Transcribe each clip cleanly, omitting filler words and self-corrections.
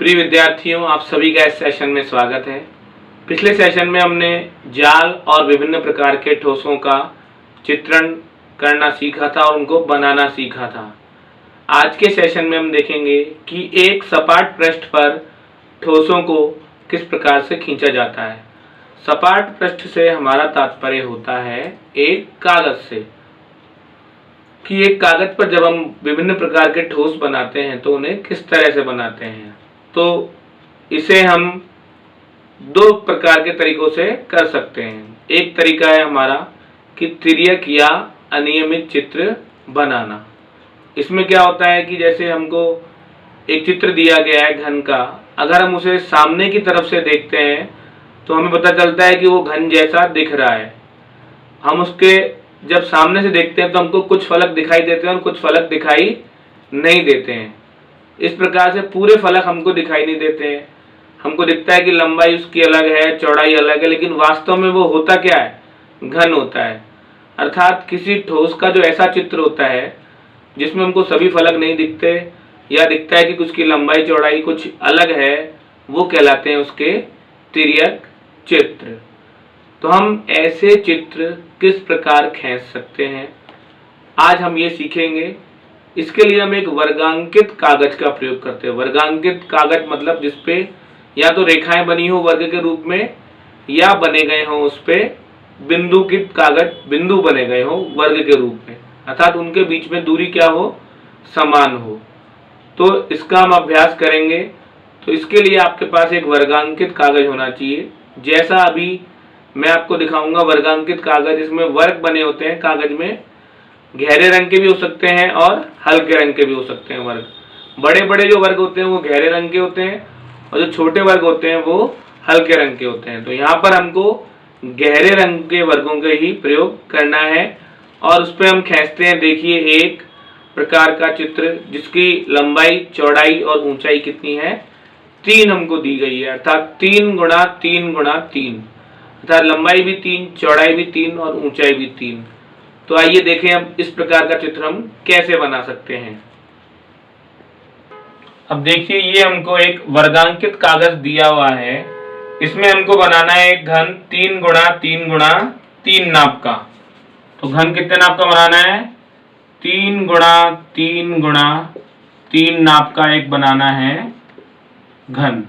प्रिय विद्यार्थियों, आप सभी का इस सेशन में स्वागत है। पिछले सेशन में हमने जाल और विभिन्न प्रकार के ठोसों का चित्रण करना सीखा था और उनको बनाना सीखा था। आज के सेशन में हम देखेंगे कि एक सपाट पृष्ठ पर ठोसों को किस प्रकार से खींचा जाता है। सपाट पृष्ठ से हमारा तात्पर्य होता है एक कागज से, कि एक कागज पर जब हम विभिन्न प्रकार के ठोस बनाते हैं तो उन्हें किस तरह से बनाते हैं। तो इसे हम दो प्रकार के तरीकों से कर सकते हैं। एक तरीका है हमारा कि तिर्यक या अनियमित चित्र बनाना। इसमें क्या होता है कि जैसे हमको एक चित्र दिया गया है घन का, अगर हम उसे सामने की तरफ से देखते हैं तो हमें पता चलता है कि वो घन जैसा दिख रहा है। हम उसके जब सामने से देखते हैं तो हमको कुछ फलक दिखाई देते हैं और कुछ फलक दिखाई नहीं देते हैं। इस प्रकार से पूरे फलक हमको दिखाई नहीं देते हैं। हमको दिखता है कि लंबाई उसकी अलग है, चौड़ाई अलग है, लेकिन वास्तव में वो होता क्या है? घन होता है। अर्थात किसी ठोस का जो ऐसा चित्र होता है जिसमें हमको सभी फलक नहीं दिखते या दिखता है कि कुछ की लंबाई चौड़ाई कुछ अलग है, वो कहलाते हैं उसके तिर्यक चित्र। तो हम ऐसे चित्र किस प्रकार खींच सकते हैं, आज हम ये सीखेंगे। इसके लिए हम एक वर्गांकित कागज का प्रयोग करते हैं। वर्गांकित कागज मतलब जिसपे या तो रेखाएं बनी हो वर्ग के रूप में या बने गए हो उस पे बिंदुकित कागज, बिंदु बने गए हो वर्ग के रूप में, अर्थात उनके बीच में दूरी क्या हो? समान हो। तो इसका हम अभ्यास करेंगे। तो इसके लिए आपके पास एक वर्गांकित कागज होना चाहिए। जैसा अभी मैं आपको दिखाऊंगा वर्गांकित कागज, इसमें वर्ग बने होते हैं कागज में, गहरे रंग के भी हो सकते हैं और हल्के रंग के भी हो सकते हैं वर्ग। बड़े बड़े जो वर्ग होते हैं वो गहरे रंग के होते हैं और जो छोटे वर्ग होते हैं वो हल्के रंग के होते हैं। तो यहाँ पर हमको गहरे रंग के वर्गों का ही प्रयोग करना है और उस पर हम खींचते हैं। देखिए एक प्रकार का चित्र जिसकी लंबाई, चौड़ाई और ऊंचाई कितनी है? 3 हमको दी गई है, अर्थात 3 गुणा 3 गुणा 3, अर्थात लंबाई भी 3, चौड़ाई भी 3 और ऊंचाई भी 3। तो आइए देखें अब इस प्रकार का चित्र हम कैसे बना सकते हैं। अब देखिए ये हमको एक वर्गांकित कागज दिया हुआ है। इसमें हमको बनाना है एक घन 3 गुणा 3 गुणा 3 नाप का। तो घन कितने नाप का बनाना है? 3 गुणा 3 गुणा 3 नाप का एक बनाना है घन,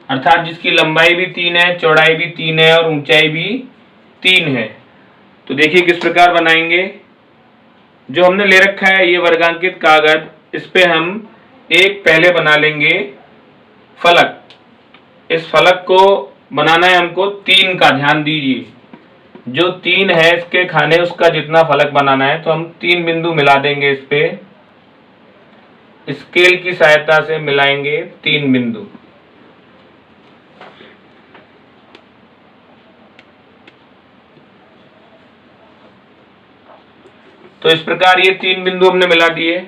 अर्थात जिसकी लंबाई भी 3 है, चौड़ाई भी 3 है और ऊंचाई भी 3 है। तो देखिए किस प्रकार बनाएंगे। जो हमने ले रखा है ये वर्गांकित कागज, इस पे हम एक पहले बना लेंगे फलक। इस फलक को बनाना है हमको 3 का, ध्यान दीजिए। जो 3 है इसके खाने उसका जितना फलक बनाना है, तो हम 3 बिंदु मिला देंगे। इस पे स्केल की सहायता से मिलाएंगे 3 बिंदु। तो इस प्रकार ये 3 बिंदु हमने मिला दिए।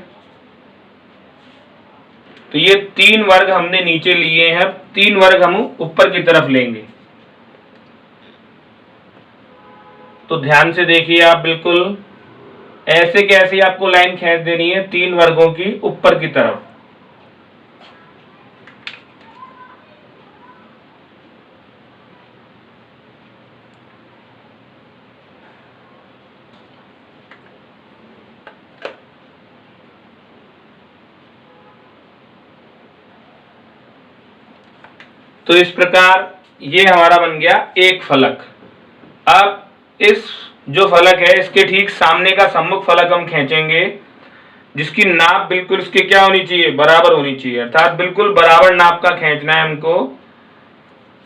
तो ये 3 वर्ग हमने नीचे लिए हैं, 3 वर्ग हम ऊपर की तरफ लेंगे। तो ध्यान से देखिए आप, बिल्कुल ऐसे कैसे आपको लाइन खींच देनी है 3 वर्गों की ऊपर की तरफ। तो इस प्रकार ये हमारा बन गया एक फलक। अब इस जो फलक है इसके ठीक सामने का सम्मुख फलक हम खींचेंगे, जिसकी नाप बिल्कुल इसके क्या होनी चाहिए? बराबर होनी चाहिए, अर्थात बिल्कुल बराबर नाप का खींचना है हमको।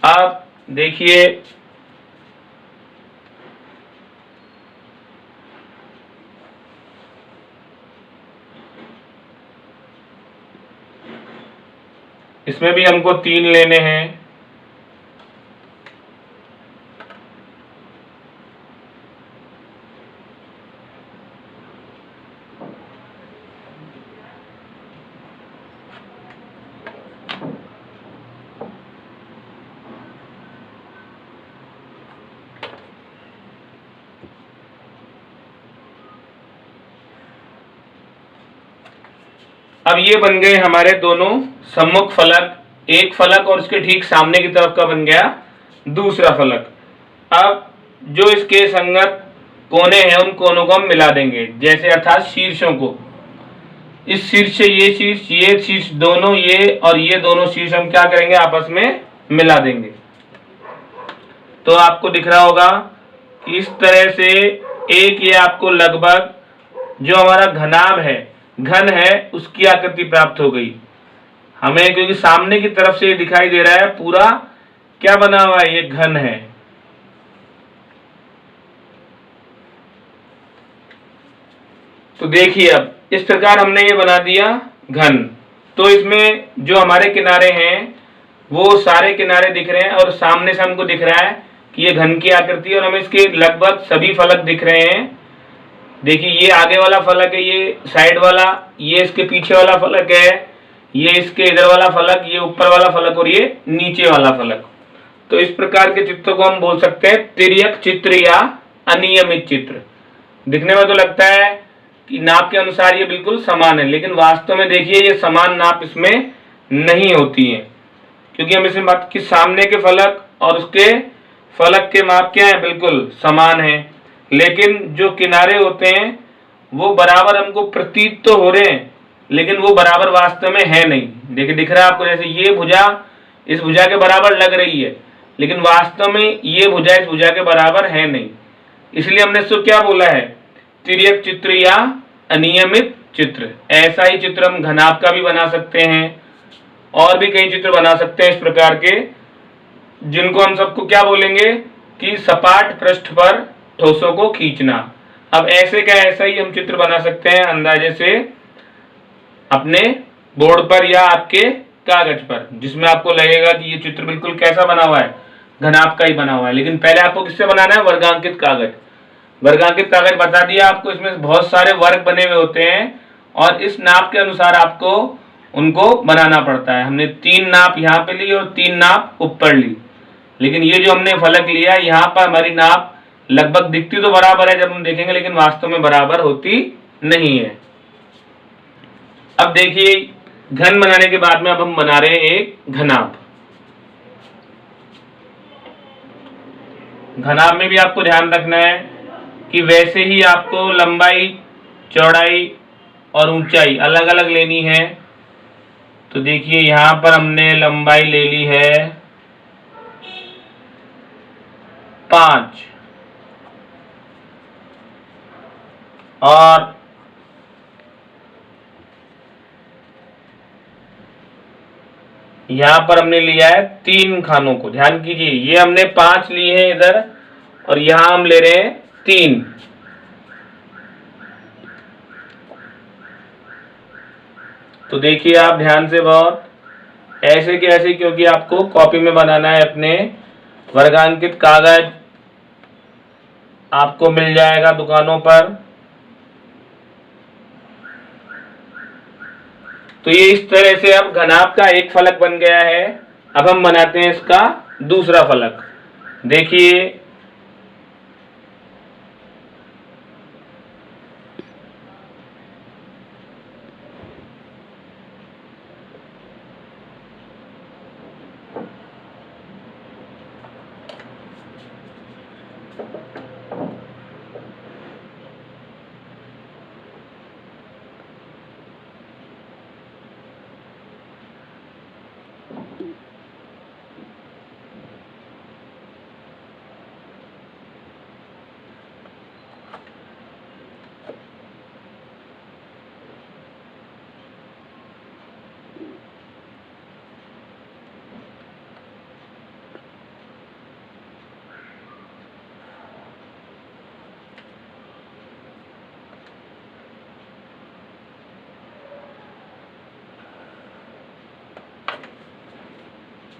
अब देखिए इसमें भी हमको 3 लेने हैं। अब ये बन गए हमारे दोनों सम्मुख फलक एक फलक और उसके ठीक सामने की तरफ का बन गया दूसरा फलक। अब जो इसके संगत कोने हैं उन कोनों को हम मिला देंगे, जैसे अर्थात शीर्षों को। इस शीर्ष से ये शीर्ष दोनों, ये और ये दोनों शीर्ष हम क्या करेंगे, आपस में मिला देंगे। तो आपको दिख रहा होगा कि इस तरह से एक ये आपको लगभग जो हमारा घनाभ है, घन है, उसकी आकृति प्राप्त हो गई हमें, क्योंकि सामने की तरफ से ये दिखाई दे रहा है पूरा क्या बना हुआ है, ये घन है। तो देखिए अब इस प्रकार हमने ये बना दिया घन। तो इसमें जो हमारे किनारे हैं वो सारे किनारे दिख रहे हैं और सामने से हमको दिख रहा है कि ये घन की आकृति है और हमें इसके लगभग सभी फलक दिख रहे हैं। देखिए ये आगे वाला फलक है, ये साइड वाला, ये इसके पीछे वाला फलक है, ये इसके इधर वाला फलक, ये ऊपर वाला फलक और ये नीचे वाला फलक। तो इस प्रकार के चित्रों को हम बोल सकते हैं तिर्यक चित्र या अनियमित चित्र। दिखने में तो लगता है कि नाप के अनुसार ये बिल्कुल समान है, लेकिन वास्तव में देखिए ये समान नाप इसमें नहीं होती है, क्योंकि हम इसमें बात कि सामने के फलक और उसके फलक के माप क्या है, बिल्कुल समान है, लेकिन जो किनारे होते हैं वो बराबर हमको प्रतीत तो हो रहे हैं, लेकिन वो बराबर वास्तव में है नहीं। देखिए दिख रहा है आपको, जैसे ये भुजा इस भुजा के बराबर लग रही है, लेकिन वास्तव में ये भुजा इस भुजा के बराबर है नहीं। इसलिए हमने इसको क्या बोला है, तिर्यक चित्र या अनियमित चित्र। ऐसा ही चित्र हम घनाभ का भी बना सकते हैं और भी कई चित्र बना सकते हैं इस प्रकार के, जिनको हम सबको क्या बोलेंगे कि सपाट पृष्ठ पर ठोसों को खींचना। अब ऐसे का ऐसा ही हम चित्र बना सकते हैं अंदाजे से अपने बोर्ड पर या आपके कागज पर, जिसमें आपको लगेगा कि ये चित्र बिल्कुल कैसा बना हुआ है, घनाभ का ही बना हुआ है। लेकिन पहले आपको किससे बनाना है, वर्गांकित कागज। वर्गांकित कागज बता दिया आपको, इसमें बहुत सारे वर्ग बने हुए होते हैं और इस नाप के अनुसार आपको उनको बनाना पड़ता है। हमने 3 नाप यहाँ पे ली और 3 नाप ऊपर ली, लेकिन ये जो हमने फलक लिया यहाँ पर हमारी नाप लगभग दिखती तो बराबर है जब हम देखेंगे, लेकिन वास्तव में बराबर होती नहीं है। अब देखिए घन बनाने के बाद में अब हम बना रहे हैं एक घनाभ। घनाभ में भी आपको ध्यान रखना है कि वैसे ही आपको लंबाई, चौड़ाई और ऊंचाई अलग अलग लेनी है। तो देखिए यहां पर हमने लंबाई ले ली है 5 और यहां पर हमने लिया है 3 खानों को। ध्यान कीजिए ये हमने 5 लिए हैं इधर और यहां हम ले रहे हैं 3। तो देखिए आप ध्यान से बहुत, ऐसे के ऐसे, क्योंकि आपको कॉपी में बनाना है अपने। वर्गांकित कागज आपको मिल जाएगा दुकानों पर। तो ये इस तरह से अब घनाभ का एक फलक बन गया है। अब हम बनाते हैं इसका दूसरा फलक। देखिए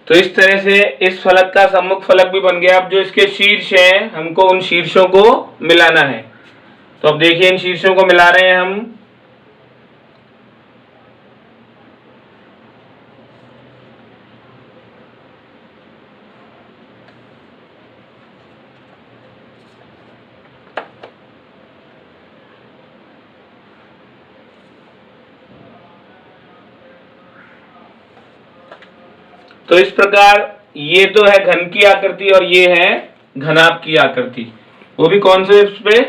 तो इस तरह से इस फलक का सम्मुख फलक भी बन गया। अब जो इसके शीर्ष हैं हमको उन शीर्षों को मिलाना है। तो अब देखिए इन शीर्षों को मिला रहे हैं हम। तो इस प्रकार ये तो है घन की आकृति और ये है घनाभ की आकृति, वो भी कौन से पे,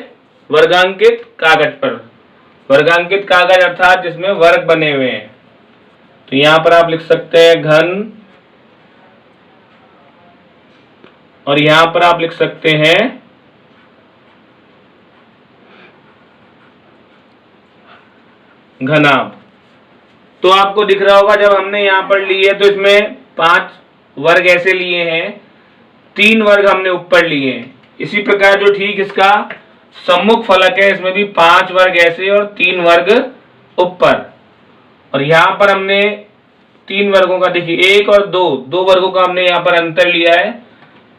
वर्गांकित कागज पर। वर्गांकित कागज अर्थात जिसमें वर्ग बने हुए हैं। तो यहां पर आप लिख सकते हैं घन, और यहां पर आप लिख सकते हैं घनाभ। तो आपको दिख रहा होगा जब हमने यहां पर लिए तो इसमें 5 वर्ग ऐसे लिए हैं, 3 वर्ग हमने ऊपर लिए हैं। इसी प्रकार जो ठीक इसका सम्मुख फलक है, इसमें भी 5 वर्ग ऐसे और 3 वर्ग ऊपर। और यहां पर हमने 3 वर्गों का, देखिए 1 और 2 वर्गों का हमने यहां पर अंतर लिया है।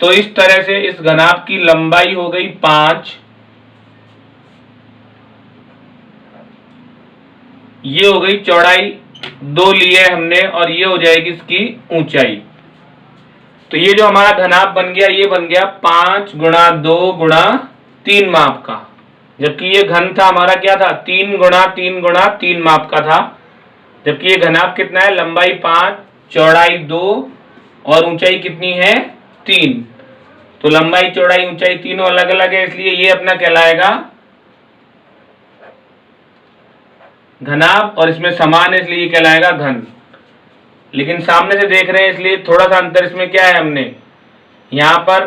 तो इस तरह से इस घनाभ की लंबाई हो गई 5, ये हो गई चौड़ाई 2 लिए हमने, और ये हो जाएगी इसकी ऊंचाई। तो ये जो हमारा घनाभ बन गया, ये बन गया 5 गुणा 2 गुणा 3 माप का। जबकि ये घन था हमारा क्या था, 3 गुणा 3 गुणा 3 माप का था। जबकि ये घनाभ कितना है, लंबाई 5, चौड़ाई 2 और ऊंचाई कितनी है, 3। तो लंबाई चौड़ाई ऊंचाई तीनों अलग अलग है, इसलिए ये अपना कहलाएगा घनाभ, और इसमें समान है इसलिए ये कहलाएगा घन। लेकिन सामने से देख रहे हैं इसलिए थोड़ा सा अंतर इसमें क्या है, हमने यहाँ पर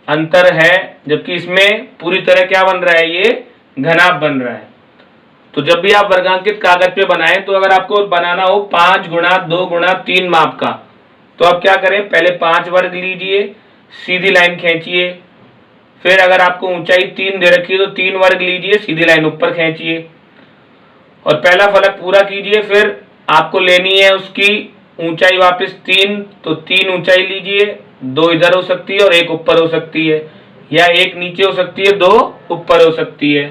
अंतर है, जबकि इसमें पूरी तरह क्या बन रहा है, ये घनाभ बन रहा है। तो जब भी आप वर्गांकित कागज पे बनाएं, तो अगर आपको बनाना हो 5 गुणा 2 गुणा 3 माप का, तो आप क्या करें, पहले 5 वर्ग लीजिए, सीधी लाइन खींचिए। फिर अगर आपको ऊंचाई 3 दे रखी है तो 3 वर्ग लीजिए, सीधी लाइन ऊपर खींचिए और पहला फलक पूरा कीजिए। फिर आपको लेनी है उसकी ऊंचाई वापस 3, तो 3 ऊंचाई लीजिए, 2 इधर हो सकती है और 1 ऊपर हो सकती है, या 1 नीचे हो सकती है, 2 ऊपर हो सकती है।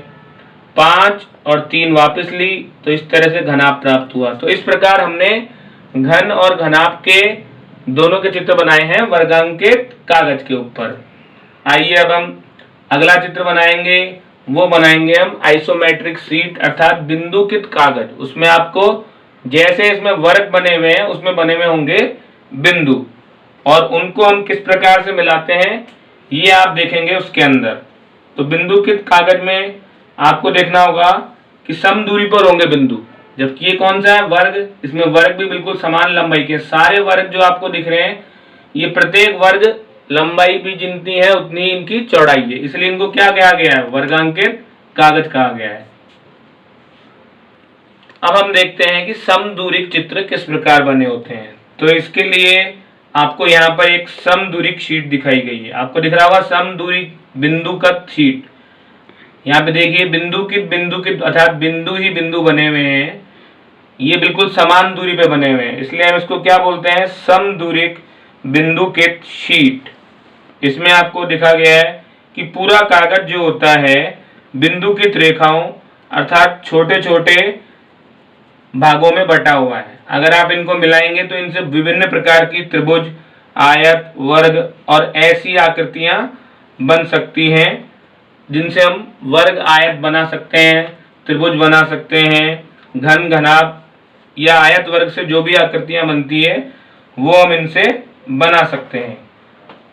5 और 3 वापस ली, तो इस तरह से घनाभ प्राप्त हुआ। तो इस प्रकार हमने घन और घनाभ के दोनों के चित्र बनाए हैं वर्गांकित कागज के ऊपर। आइए अब हम अगला चित्र बनाएंगे, वो बनाएंगे हम आइसोमेट्रिक शीट अर्थात बिंदुकित कागज। उसमें आपको जैसे इसमें वर्ग बने हुए हैं उसमें बने हुए होंगे बिंदु, और उनको हम किस प्रकार से मिलाते हैं ये आप देखेंगे उसके अंदर। तो बिंदुकित कागज में आपको देखना होगा कि सम दूरी पर होंगे बिंदु, जबकि ये कौन सा है, वर्ग। इसमें वर्ग भी बिल्कुल समान लंबाई के, सारे वर्ग जो आपको दिख रहे हैं ये प्रत्येक वर्ग लंबाई भी जितनी है उतनी इनकी चौड़ाई है, इसलिए इनको क्या कहा गया है, वर्गांकित कागज कहा गया है। अब हम देखते हैं कि समदूरिक चित्र किस प्रकार बने होते हैं। तो इसके लिए आपको यहाँ पर एक समदूरिक शीट दिखाई गई है, आपको दिख रहा होगा समदूरिक बिंदुगत शीट। यहाँ पे देखिए बिंदुकित अर्थात बिंदु ही बिंदु बने हुए हैं, ये बिल्कुल समान दूरी पे बने हुए हैं, इसलिए हम इसको क्या बोलते हैं, समदूरिक बिंदुकित शीट। इसमें आपको दिखा गया है कि पूरा कागज जो होता है बिंदुकित रेखाओं अर्थात छोटे छोटे भागों में बटा हुआ है। अगर आप इनको मिलाएंगे तो इनसे विभिन्न प्रकार की त्रिभुज, आयत, वर्ग और ऐसी आकृतियां बन सकती हैं, जिनसे हम वर्ग आयत बना सकते हैं, त्रिभुज बना सकते हैं, घन घनाभ या आयत वर्ग से जो भी आकृतियां बनती है वो हम इनसे बना सकते हैं।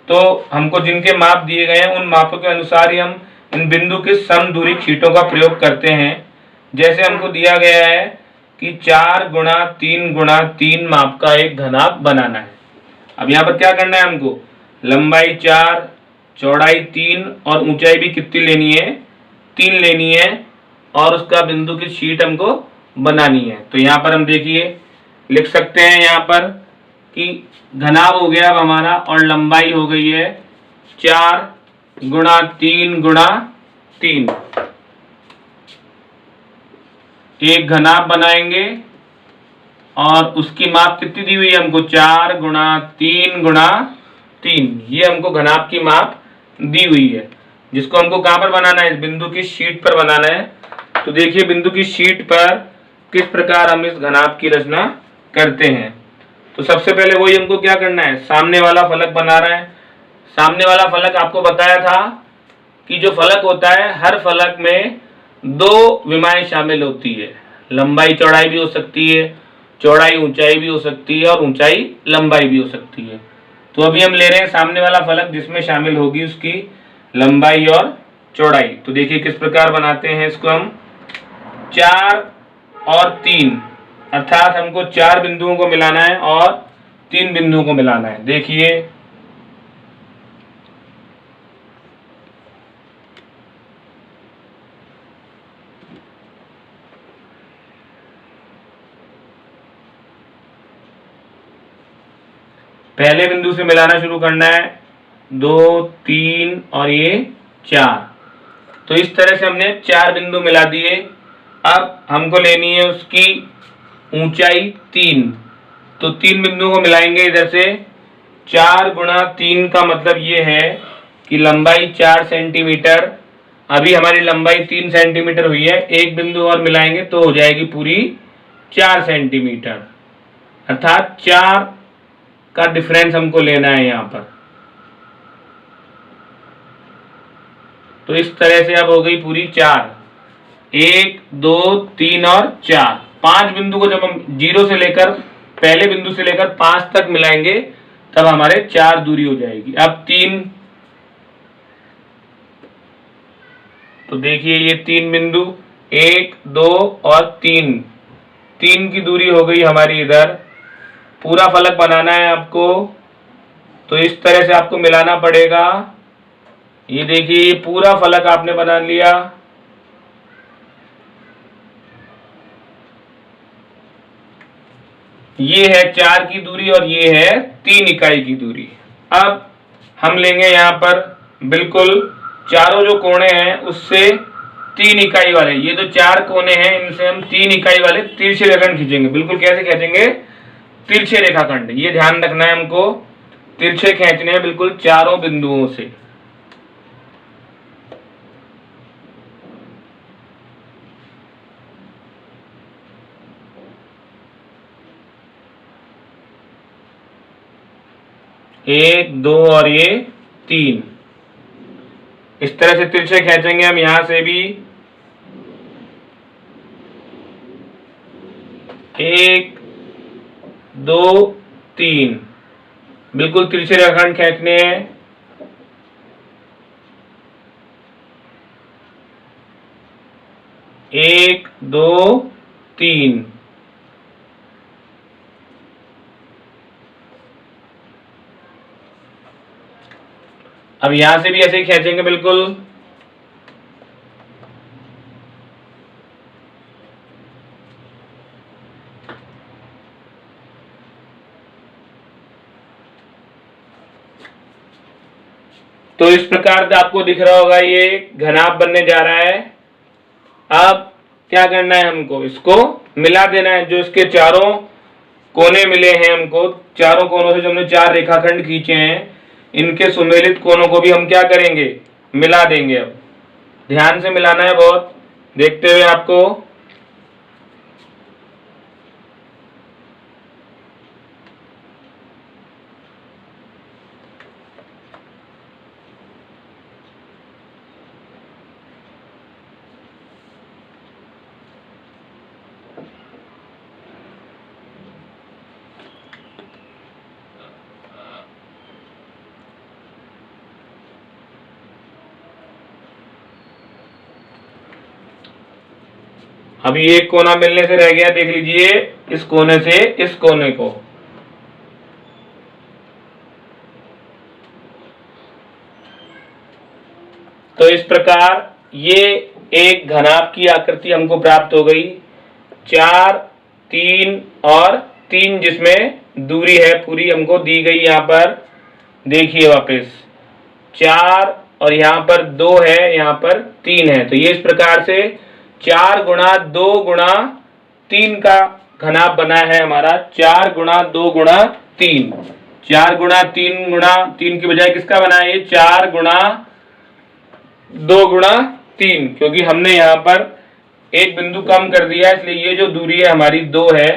तो हमको जिनके माप दिए गए हैं उन मापों के अनुसार ही हम इन बिंदु के समदूरिक शीटों का प्रयोग करते हैं। जैसे हमको दिया गया है कि 4 गुणा 3 गुणा 3 माप का एक घनाभ बनाना है। अब यहाँ पर क्या करना है, हमको लंबाई 4, चौड़ाई 3 और ऊंचाई भी कितनी लेनी है, 3 लेनी है, और उसका बिंदु की शीट हमको बनानी है। तो यहाँ पर हम देखिए लिख सकते हैं यहाँ पर कि घनाभ हो गया अब हमारा, और लंबाई हो गई है 4 गुणा 3 गुणा 3। एक घनाभ बनाएंगे और उसकी माप कितनी दी हुई है हमको, 4 गुणा 3 गुणा 3। ये हमको घनाभ की माप दी हुई है, जिसको हमको कहाँ पर बनाना है, इस बिंदु की शीट पर बनाना है। तो देखिए बिंदु की शीट पर किस प्रकार हम इस घनाभ की रचना करते हैं। तो सबसे पहले वही हमको क्या करना है, सामने वाला फलक बना रहे हैं। सामने वाला फलक आपको बताया था कि जो फलक होता है हर फलक में 2 विमाएं शामिल होती है, लंबाई चौड़ाई भी हो सकती है, चौड़ाई ऊंचाई भी हो सकती है और ऊंचाई लंबाई भी हो सकती है। तो अभी हम ले रहे हैं सामने वाला फलक जिसमें शामिल होगी उसकी लंबाई और चौड़ाई। तो देखिए किस प्रकार बनाते हैं इसको हम। 4 और 3 अर्थात हमको 4 बिंदुओं को मिलाना है और 3 बिंदुओं को मिलाना है। देखिए पहले बिंदु से मिलाना शुरू करना है, 2 3 और ये 4। तो इस तरह से हमने 4 बिंदु मिला दिए। अब हमको लेनी है उसकी ऊंचाई 3। तो 3 बिंदुओं को मिलाएंगे इधर से। 4 गुणा 3 का मतलब ये है कि लंबाई 4 सेंटीमीटर। अभी हमारी लंबाई 3 सेंटीमीटर हुई है, एक बिंदु और मिलाएंगे तो हो जाएगी पूरी 4 सेंटीमीटर। अर्थात 4 का डिफरेंस हमको लेना है यहाँ पर। तो इस तरह से अब हो गई पूरी 4, 1 2 3 और 4। 5 बिंदु को जब हम 0 से लेकर पहले बिंदु से लेकर 5 तक मिलाएंगे तब हमारे 4 दूरी हो जाएगी। अब 3, तो देखिए ये 3 बिंदु 1 2 और 3 की दूरी हो गई हमारी इधर। पूरा फलक बनाना है आपको, तो इस तरह से आपको मिलाना पड़ेगा। ये देखिए ये पूरा फलक आपने बना लिया। ये है 4 की दूरी और ये है 3 इकाई की दूरी। अब हम लेंगे यहाँ पर बिल्कुल चारों जो कोने हैं उससे 3 इकाई वाले, ये जो 4 कोने हैं इनसे हम 3 इकाई वाले तिरछे रेखाखंड खींचेंगे। बिल्कुल कैसे खींचेंगे? तिरछे रेखाखंड, ये ध्यान रखना है हमको। तिरछे खींचने हैं बिल्कुल चारों बिंदुओं से। एक, 2 और ये 3, इस तरह से तिरछे खींचेंगे हम। यहां से भी 1 2 3 बिल्कुल तिरछे रेखाखंड खींचने हैं। एक, 2, 3। अब यहां से भी ऐसे ही खींचेंगे बिल्कुल। तो इस प्रकार से आपको दिख रहा होगा ये घनाभ बनने जा रहा है। अब क्या करना है हमको? इसको मिला देना है। जो इसके चारों कोने मिले हैं हमको, चारों कोनों से जो हमने 4 रेखाखंड खींचे हैं, इनके सुमेलित कोनों को भी हम क्या करेंगे? मिला देंगे। अब ध्यान से मिलाना है बहुत, देखते हुए आपको। अभी एक कोना मिलने से रह गया, देख लीजिए इस कोने से इस कोने को। तो इस प्रकार ये एक घनाभ की आकृति हमको प्राप्त हो गई। 4 3 और 3 जिसमें दूरी है पूरी हमको दी गई। यहाँ पर देखिए वापस 4 और यहाँ पर 2 है, यहाँ पर 3 है। तो ये इस प्रकार से 4 गुणा 2 गुणा 3 का घनाभ बना है हमारा। 4 गुणा 2 गुणा 3, 4 गुणा 3 की बजाय किसका बना है? ये 4 गुणा 2 गुणा 3, क्योंकि हमने यहाँ पर एक बिंदु कम कर दिया, इसलिए ये जो दूरी है हमारी 2 है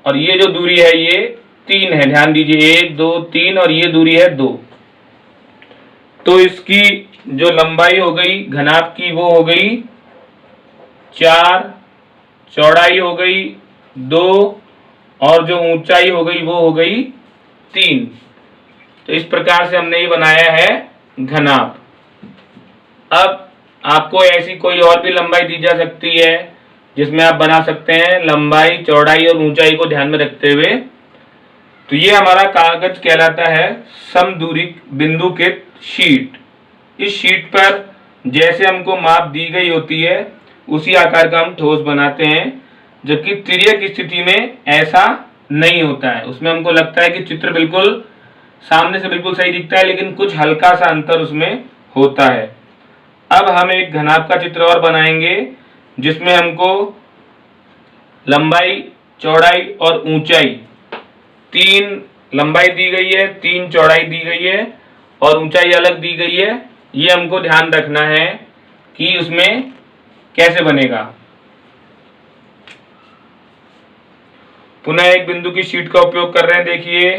और ये जो दूरी है ये 3 है। ध्यान दीजिए 1 2 3 और ये दूरी है 2। तो इसकी जो लंबाई हो गई घनाभ की वो हो गई 4, चौड़ाई हो गई 2 और जो ऊंचाई हो गई वो हो गई 3। तो इस प्रकार से हमने ये बनाया है घनाभ। अब आपको ऐसी कोई और भी लंबाई दी जा सकती है जिसमें आप बना सकते हैं लंबाई, चौड़ाई और ऊंचाई को ध्यान में रखते हुए। तो ये हमारा कागज कहलाता है समदूरी बिंदुकृत शीट। इस शीट पर जैसे हमको माप दी गई होती है उसी आकार का हम ठोस बनाते हैं, जबकि तिर्यक स्थिति में ऐसा नहीं होता है। उसमें हमको लगता है कि चित्र बिल्कुल सामने से बिल्कुल सही दिखता है, लेकिन कुछ हल्का सा अंतर उसमें होता है। अब हम एक घनाभ का चित्र और बनाएंगे जिसमें हमको लंबाई, चौड़ाई और ऊंचाई 3 लंबाई दी गई है, 3 चौड़ाई दी गई है और ऊंचाई अलग दी गई है। ये हमको ध्यान रखना है कि उसमें कैसे बनेगा। पुनः एक बिंदु की शीट का उपयोग कर रहे हैं, देखिए।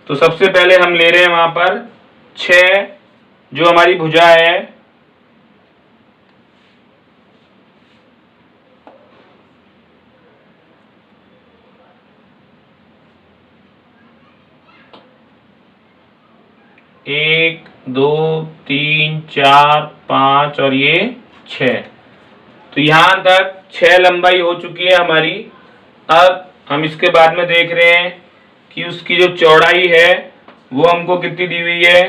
तो सबसे पहले हम ले रहे हैं वहां पर 6 जो हमारी भुजा है, एक, 2, 3, 4, 5 और ये 6। तो यहां तक 6 लंबाई हो चुकी है हमारी। अब हम इसके बाद में देख रहे हैं कि उसकी जो चौड़ाई है वो हमको कितनी दी हुई है।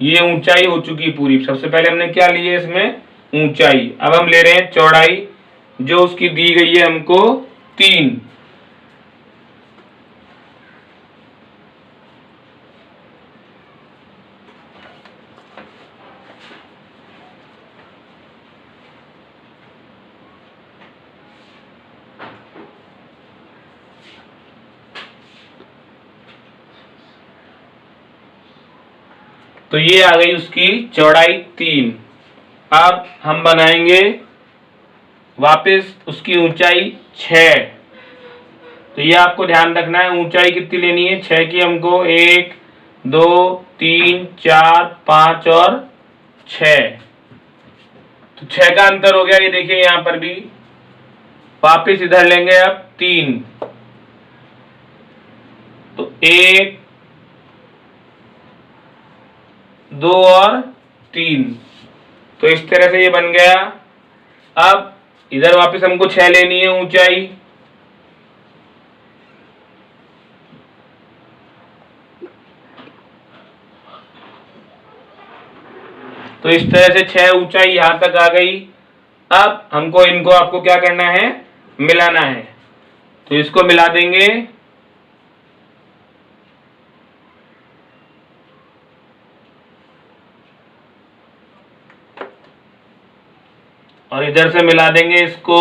ये ऊंचाई हो चुकी है पूरी। सबसे पहले हमने क्या ली है इसमें ऊंचाई। अब हम ले रहे हैं चौड़ाई जो उसकी दी गई है हमको 3। तो ये आ गई उसकी चौड़ाई 3। अब हम बनाएंगे वापस उसकी ऊंचाई 6। तो ये आपको ध्यान रखना है, ऊंचाई कितनी लेनी है 6 की हमको। 1, 2, 3, 4, 5 और 6। तो 6 का अंतर हो गया, ये देखिए यहां पर भी। वापस इधर लेंगे अब 3। तो 1, 2 और 3। तो इस तरह से ये बन गया। अब इधर वापस हमको 6 लेनी है ऊंचाई। तो इस तरह से 6 ऊंचाई यहां तक आ गई। अब हमको इनको आपको क्या करना है, मिलाना है। तो इसको मिला देंगे। और इधर से मिला देंगे इसको।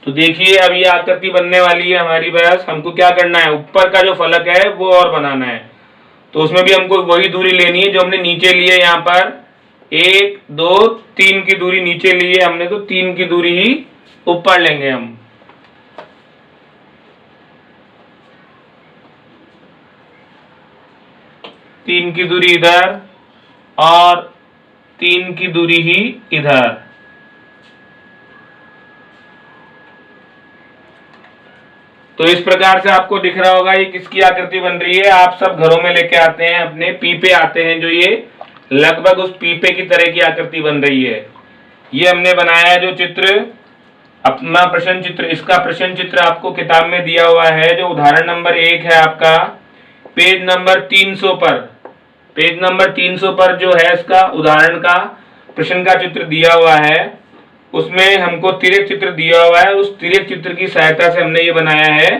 तो देखिए अब ये आकृति बनने वाली है हमारी। बस हमको क्या करना है, ऊपर का जो फलक है वो और बनाना है। तो उसमें भी हमको वही दूरी लेनी है जो हमने नीचे ली है। यहाँ पर 1, 2, 3 की दूरी नीचे ली है हमने, तो 3 की दूरी ही ऊपर लेंगे हम। तीन की दूरी इधर और 3 की दूरी ही इधर। तो इस प्रकार से आपको दिख रहा होगा ये किसकी आकृति बन रही है। आप सब घरों में लेके आते हैं, अपने पीपे आते हैं, जो ये लगभग उस पीपे की तरह की आकृति बन रही है। ये हमने बनाया है जो चित्र, अपना प्रश्न चित्र। इसका प्रश्न चित्र आपको किताब में दिया हुआ है, जो उदाहरण नंबर 1 है आपका, पेज नंबर 300 पर। पेज नंबर 300 पर जो है इसका उदाहरण का प्रश्न का चित्र दिया हुआ है, उसमें हमको तिर्यक चित्र दिया हुआ है। उस तिर्यक चित्र की सहायता से हमने ये बनाया है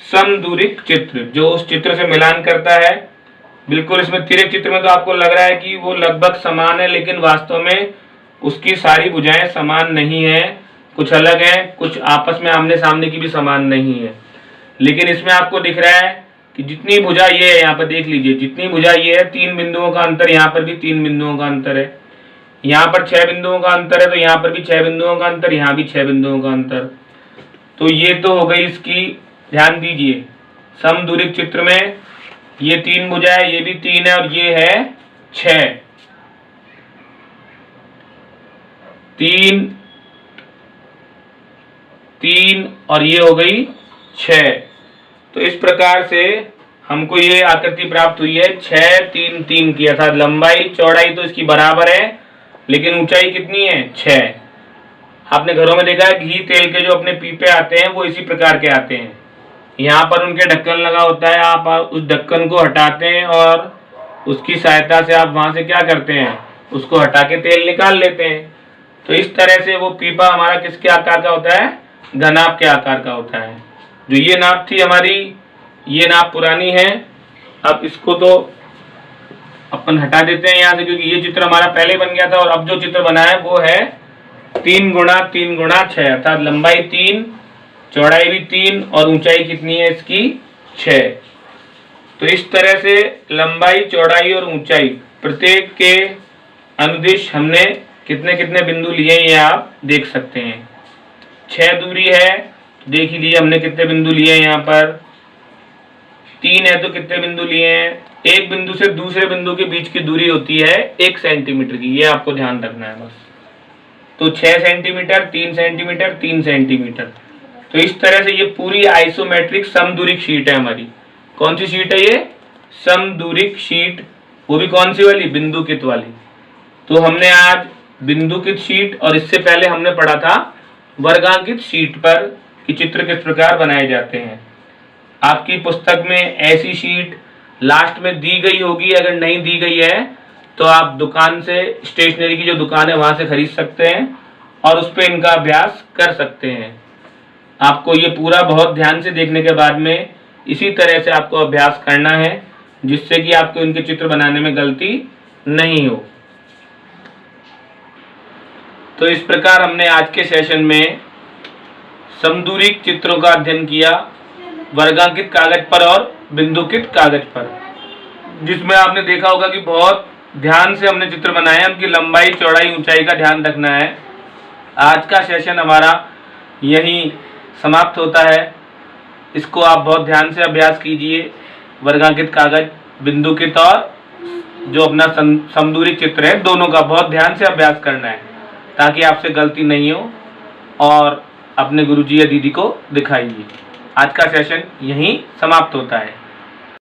समदूरिक चित्र, जो उस चित्र से मिलान करता है। बिल्कुल इसमें तिर्यक चित्र में तो आपको लग रहा है कि वो लगभग समान है, लेकिन वास्तव में उसकी सारी भुजाएं समान नहीं है, कुछ अलग है, कुछ आपस में आमने सामने की भी समान नहीं है। लेकिन इसमें आपको दिख रहा है कि जितनी भुजा ये है, यहाँ पर देख लीजिए, जितनी भुजा ये है 3 बिंदुओं का अंतर, यहाँ पर भी 3 बिंदुओं का अंतर है। यहाँ पर 6 बिंदुओं का अंतर है, तो यहाँ पर भी 6 बिंदुओं का अंतर, यहाँ भी 6 बिंदुओं का अंतर। तो ये तो हो गई इसकी, ध्यान दीजिए, समदूरिक चित्र में ये 3 भुजा है, ये भी 3 है और ये है 6, 3 3 और ये हो गई 6। तो इस प्रकार से हमको ये आकृति प्राप्त हुई है। 6 3 3 की, अर्थात लंबाई चौड़ाई तो इसकी बराबर है, लेकिन ऊंचाई कितनी है? 6। आपने घरों में देखा है घी तेल के जो अपने पीपे आते हैं वो इसी प्रकार के आते हैं। यहाँ पर उनके ढक्कन लगा होता है, आप उस ढक्कन को हटाते हैं और उसकी सहायता से आप वहां से क्या करते हैं? उसको हटा के तेल निकाल लेते हैं। तो इस तरह से वो पीपा हमारा किसके आकार का होता है? घनाभ के आकार का होता है। जो ये नाप थी हमारी, ये नाप पुरानी है। अब इसको तो अपन हटा देते हैं यहाँ से, क्योंकि ये चित्र हमारा पहले बन गया था। और अब जो चित्र बना है वो है 3 गुणा 3 गुणा 6, अर्थात लंबाई 3, चौड़ाई भी 3 और ऊंचाई कितनी है इसकी? 6। तो इस तरह से लंबाई, चौड़ाई और ऊंचाई प्रत्येक के अनुदिश हमने कितने कितने बिंदु लिए ये आप देख सकते हैं। 6 दूरी है, देख ही लिए हमने कितने बिंदु लिए हैं यहाँ पर। 3 है तो कितने बिंदु लिए हैं? एक बिंदु से दूसरे बिंदु के बीच की दूरी होती है 1 सेंटीमीटर की, ये आपको ध्यान रखना है बस। तो 6 सेंटीमीटर, 3 सेंटीमीटर, 3 सेंटीमीटर। तो इस तरह से ये पूरी आइसोमेट्रिक समदूरिक शीट है हमारी। कौन सी शीट है ये? समदूरिक शीट। वो भी कौन सी वाली? बिंदुकित वाली। तो हमने आज बिंदुकित शीट और इससे पहले हमने पढ़ा था वर्गांकित शीट पर कि चित्र किस प्रकार बनाए जाते हैं। आपकी पुस्तक में ऐसी शीट लास्ट में दी गई होगी। अगर नहीं दी गई है तो आप दुकान से, स्टेशनरी की जो दुकान है वहां से खरीद सकते हैं और उस पर इनका अभ्यास कर सकते हैं। आपको ये पूरा बहुत ध्यान से देखने के बाद में इसी तरह से आपको अभ्यास करना है, जिससे कि आपको इनके चित्र बनाने में गलती नहीं हो। तो इस प्रकार हमने आज के सेशन में समदूरिक चित्रों का अध्ययन किया, वर्गांकित कागज पर और बिंदुकित कागज पर, जिसमें आपने देखा होगा कि बहुत ध्यान से हमने चित्र बनाए हैं। उनकी लंबाई, चौड़ाई, ऊंचाई का ध्यान रखना है। आज का सेशन हमारा यहीं समाप्त होता है। इसको आप बहुत ध्यान से अभ्यास कीजिए। वर्गांकित कागज, बिंदुकित और जो अपना समदूरिक चित्र है, दोनों का बहुत ध्यान से अभ्यास करना है ताकि आपसे गलती नहीं हो, और अपने गुरुजी या दीदी को दिखाइए। आज का सेशन यहीं समाप्त होता है।